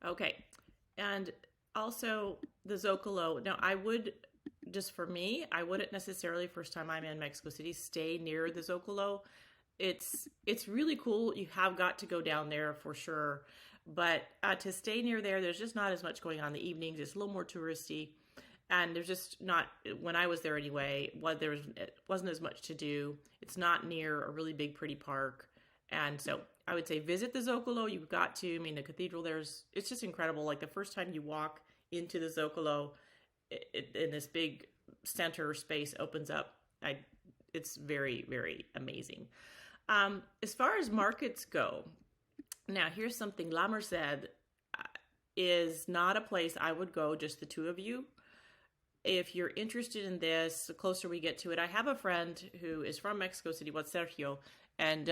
Okay. And also the Zocalo. Now, I would, just for me, I wouldn't necessarily, first time I'm in Mexico City, stay near the Zocalo. It's really cool. You have got to go down there for sure. But to stay near there, there's just not as much going on in the evenings. It's a little more touristy. And there's just not, when I was there anyway, it wasn't as much to do. It's not near a really big, pretty park. And so I would say visit the Zocalo. You've got to. I mean, the cathedral it's just incredible. Like the first time you walk into the Zocalo, in this big center space opens up. It's very, very amazing. As far as markets go, now here's something. La Merced is not a place I would go, just the two of you. If you're interested in this, the closer we get to it, I have a friend who is from Mexico City, Sergio, and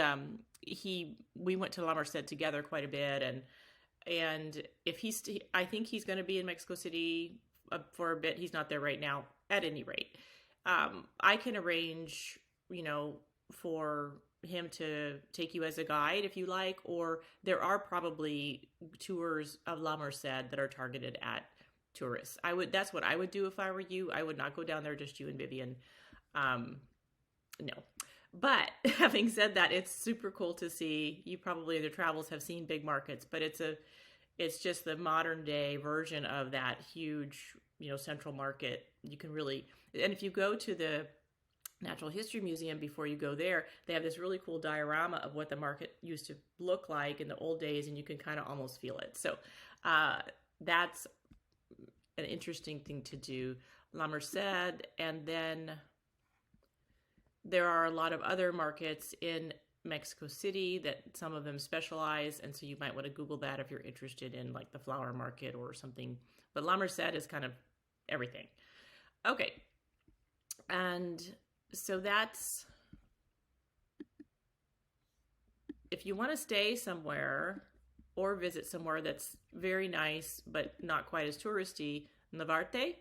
we went to La Merced together quite a bit, and if I think he's going to be in Mexico City for a bit. He's not there right now, at any rate. I can arrange, for him to take you as a guide if you like, or there are probably tours of La Merced that are targeted at tourists. That's what I would do if I were you. I would not go down there, just you and Vivian. No. But having said that, it's super cool to see. You probably in your travels have seen big markets, but it's just the modern day version of that huge, central market. You can really, and if you go to the Natural History Museum before you go there, they have this really cool diorama of what the market used to look like in the old days, and you can kind of almost feel it. So that's an interesting thing to do. La Merced, and then there are a lot of other markets in Mexico City that some of them specialize, and so you might want to Google that if you're interested in like the flower market or something. But La Merced is kind of everything. Okay. And so that's, if you want to stay somewhere or visit somewhere that's very nice but not quite as touristy, Navarte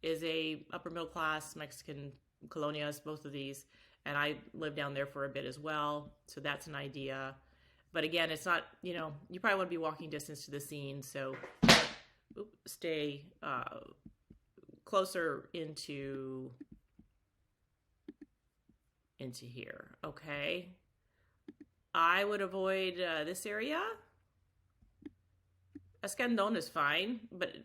is a upper middle class Mexican colonias, both of these, and I lived down there for a bit as well, so that's an idea. But again, it's not, you probably want to be walking distance to the scene, so stay closer into here. Okay, I would avoid this area. Escandon is fine, but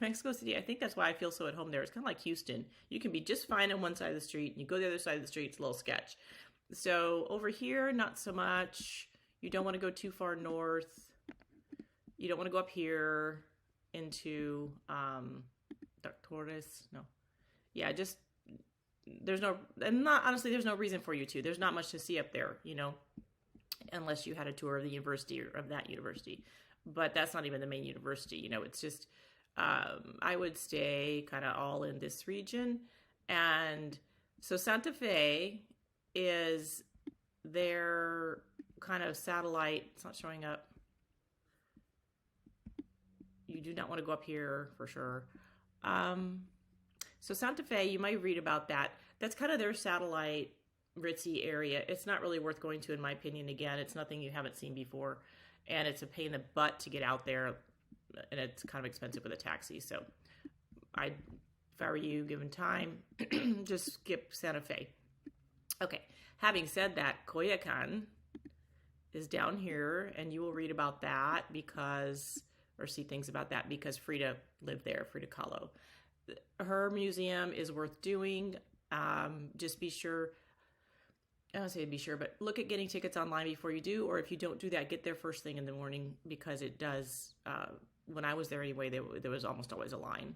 Mexico City, I think that's why I feel so at home there. It's kind of like Houston. You can be just fine on one side of the street, and you go to the other side of the street, it's a little sketch. So over here, not so much. You don't want to go too far north. You don't want to go up here into Doctores. No. Yeah, just, there's no reason for you to. There's not much to see up there, unless you had a tour of the university or of that university. But that's not even the main university. It's just, I would stay kind of all in this region. And so Santa Fe is their kind of satellite. It's not showing up. You do not want to go up here for sure. So Santa Fe, you might read about that. That's kind of their satellite ritzy area. It's not really worth going to, in my opinion. Again, it's nothing you haven't seen before. And it's a pain in the butt to get out there, and it's kind of expensive with a taxi. So if I were you, given time, just skip Santa Fe. Okay, having said that, Coayacan is down here, and you will read about that or see things about that because Frida lived there, Frida Kahlo. Her museum is worth doing. Just be sure, I don't say be sure, but look at getting tickets online before you do, or if you don't do that, get there first thing in the morning because it does, when I was there anyway, there was almost always a line.